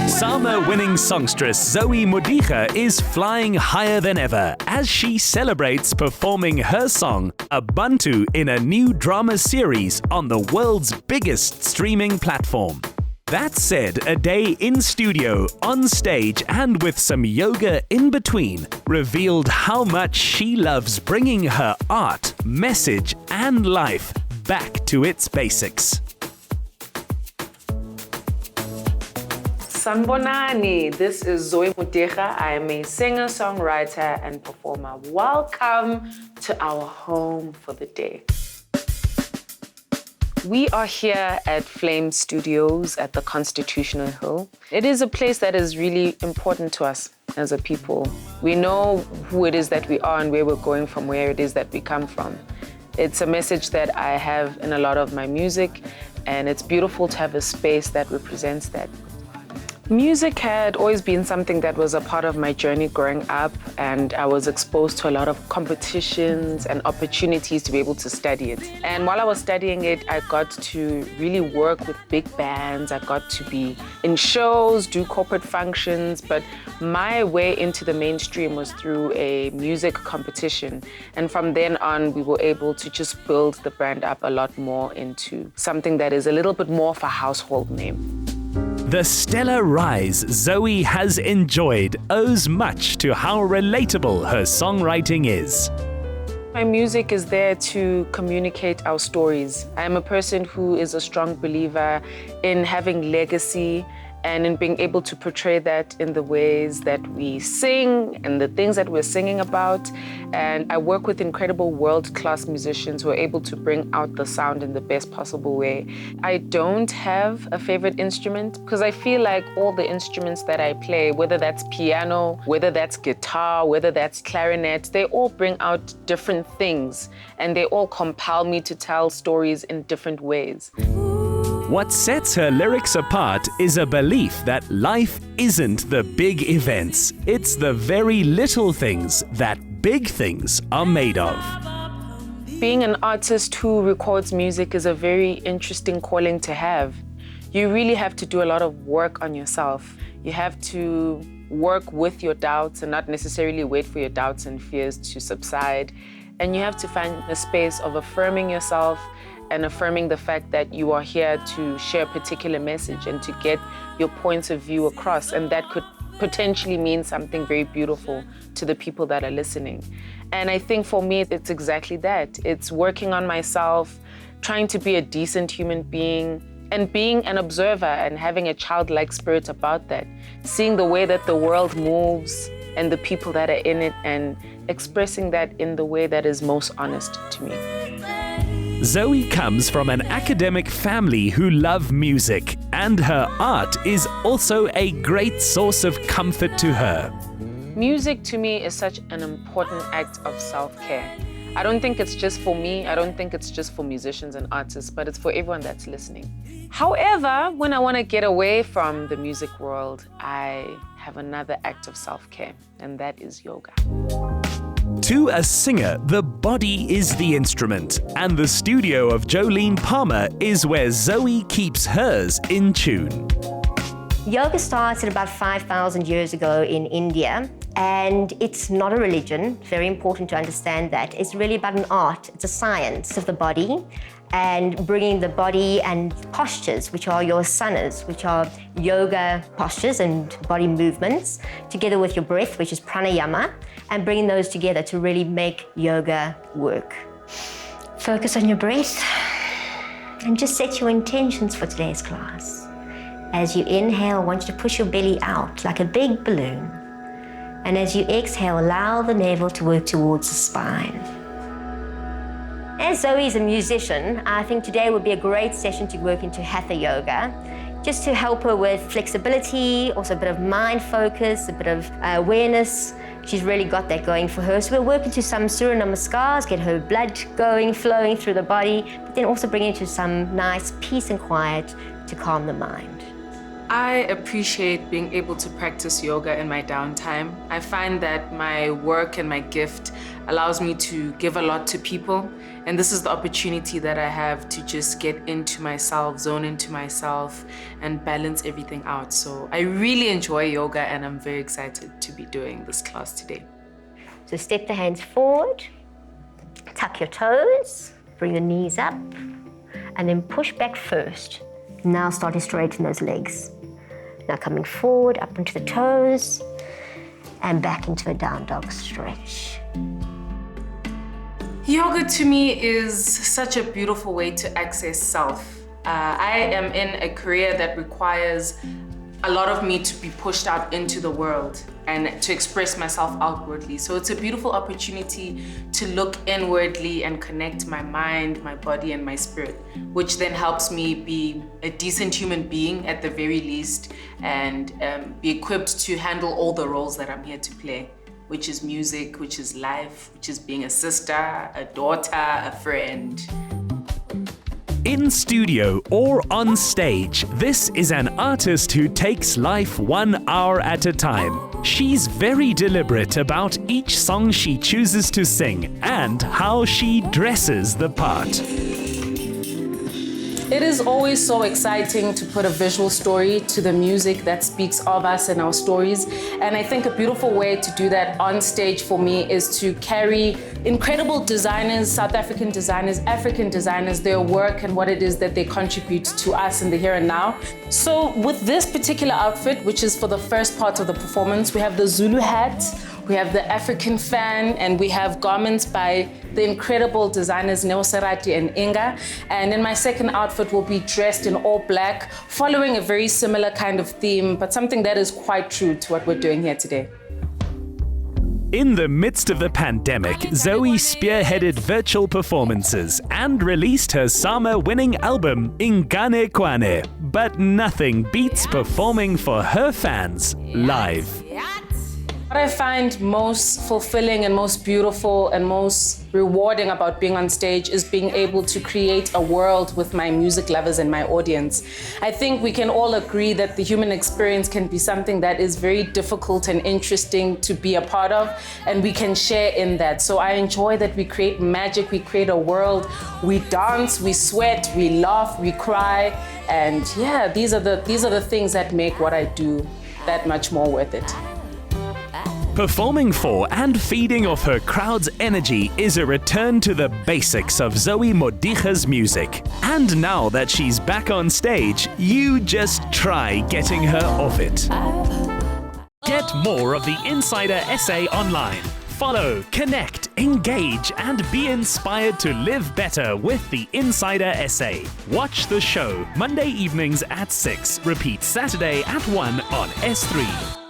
Summer-winning songstress Zoë Modiga is flying higher than ever as she celebrates performing her song Abantu in a new drama series on the world's biggest streaming platform. That said, a day in studio, on stage, and with some yoga in between revealed how much she loves bringing her art, message, and life back to its basics. Sanibonani, this is Zoe Modica. I am a singer, songwriter, and performer. Welcome to our home for the day. We are here at Flame Studios at the Constitutional Hill. It is a place that is really important to us as a people. We know who it is that we are and where we're going from where it is that we come from. It's a message that I have in a lot of my music, and it's beautiful to have a space that represents that. Music had always been something that was a part of my journey growing up, and I was exposed to a lot of competitions and opportunities to be able to study it. And while I was studying it, I got to really work with big bands. I got to be in shows, do corporate functions, but my way into the mainstream was through a music competition. And from then on, we were able to just build the brand up a lot more into something that is a little bit more of a household name. The stellar rise Zoe has enjoyed owes much to how relatable her songwriting is. My music is there to communicate our stories. I am a person who is a strong believer in having legacy and in being able to portray that in the ways that we sing and the things that we're singing about. And I work with incredible world-class musicians who are able to bring out the sound in the best possible way. I don't have a favorite instrument because I feel like all the instruments that I play, whether that's piano, whether that's guitar, whether that's clarinet, they all bring out different things and they all compel me to tell stories in different ways. What sets her lyrics apart is a belief that life isn't the big events. It's the very little things that big things are made of. Being an artist who records music is a very interesting calling to have. You really have to do a lot of work on yourself. You have to work with your doubts and not necessarily wait for your doubts and fears to subside. And you have to find a space of affirming yourself and affirming the fact that you are here to share a particular message and to get your points of view across. And that could potentially mean something very beautiful to the people that are listening. And I think for me, it's exactly that. It's working on myself, trying to be a decent human being, and being an observer and having a childlike spirit about that. Seeing the way that the world moves and the people that are in it and expressing that in the way that is most honest to me. Zoe comes from an academic family who love music, and her art is also a great source of comfort to her. Music to me is such an important act of self-care. I don't think it's just for me, I don't think it's just for musicians and artists, but it's for everyone that's listening. However, when I want to get away from the music world, I have another act of self-care, and that is yoga. To a singer, the body is the instrument, and the studio of Jolene Palmer is where Zoe keeps hers in tune. Yoga started about 5,000 years ago in India, and it's not a religion. Very important to understand that. It's really about an art. It's a science of the body, and bringing the body and postures, which are your asanas, which are yoga postures and body movements, together with your breath, which is pranayama, and bringing those together to really make yoga work. Focus on your breath and just set your intentions for today's class. As you inhale, I want you to push your belly out like a big balloon. And as you exhale, allow the navel to work towards the spine. As Zoe is a musician, I think today would be a great session to work into Hatha Yoga, just to help her with flexibility, also a bit of mind focus, a bit of awareness. She's really got that going for her. So we'll work into some Surya Namaskars, get her blood going, flowing through the body, but then also bring it to some nice peace and quiet to calm the mind. I appreciate being able to practice yoga in my downtime. I find that my work and my gift allows me to give a lot to people. And this is the opportunity that I have to just get into myself, zone into myself, and balance everything out. So I really enjoy yoga, and I'm very excited to be doing this class today. So step the hands forward, tuck your toes, bring the knees up, and then push back first. Now start to straighten those legs. Now coming forward, up into the toes, and back into a down dog stretch. Yoga to me is such a beautiful way to access self. I am in a career that requires a lot of me to be pushed out into the world and to express myself outwardly. So it's a beautiful opportunity to look inwardly and connect my mind, my body, and my spirit, which then helps me be a decent human being at the very least, and be equipped to handle all the roles that I'm here to play, which is music, which is life, which is being a sister, a daughter, a friend. In studio or on stage, this is an artist who takes life 1 hour at a time. She's very deliberate about each song she chooses to sing and how she dresses the part. It is always so exciting to put a visual story to the music that speaks of us and our stories. And I think a beautiful way to do that on stage for me is to carry incredible designers, South African designers, African designers, their work and what it is that they contribute to us in the here and now. So with this particular outfit, which is for the first part of the performance, we have the Zulu hat, we have the African fan, and we have garments by the incredible designers Neo Serati and Inga. And in my second outfit, we'll be dressed in all black, following a very similar kind of theme, but something that is quite true to what we're doing here today. In the midst of the pandemic, Zoe spearheaded virtual performances and released her summer-winning album, Ingane Kwane. But nothing beats performing for her fans live. What I find most fulfilling and most beautiful and most rewarding about being on stage is being able to create a world with my music lovers and my audience. I think we can all agree that the human experience can be something that is very difficult and interesting to be a part of, and we can share in that. So I enjoy that we create magic, we create a world, we dance, we sweat, we laugh, we cry, and yeah, these are the things that make what I do that much more worth it. Performing for and feeding off her crowd's energy is a return to the basics of Zoë Modiga's music. And now that she's back on stage, you just try getting her off it. Get more of the Insider Essay online. Follow, connect, engage, and be inspired to live better with the Insider Essay. Watch the show Monday evenings at 6, repeat Saturday at 1 on S3.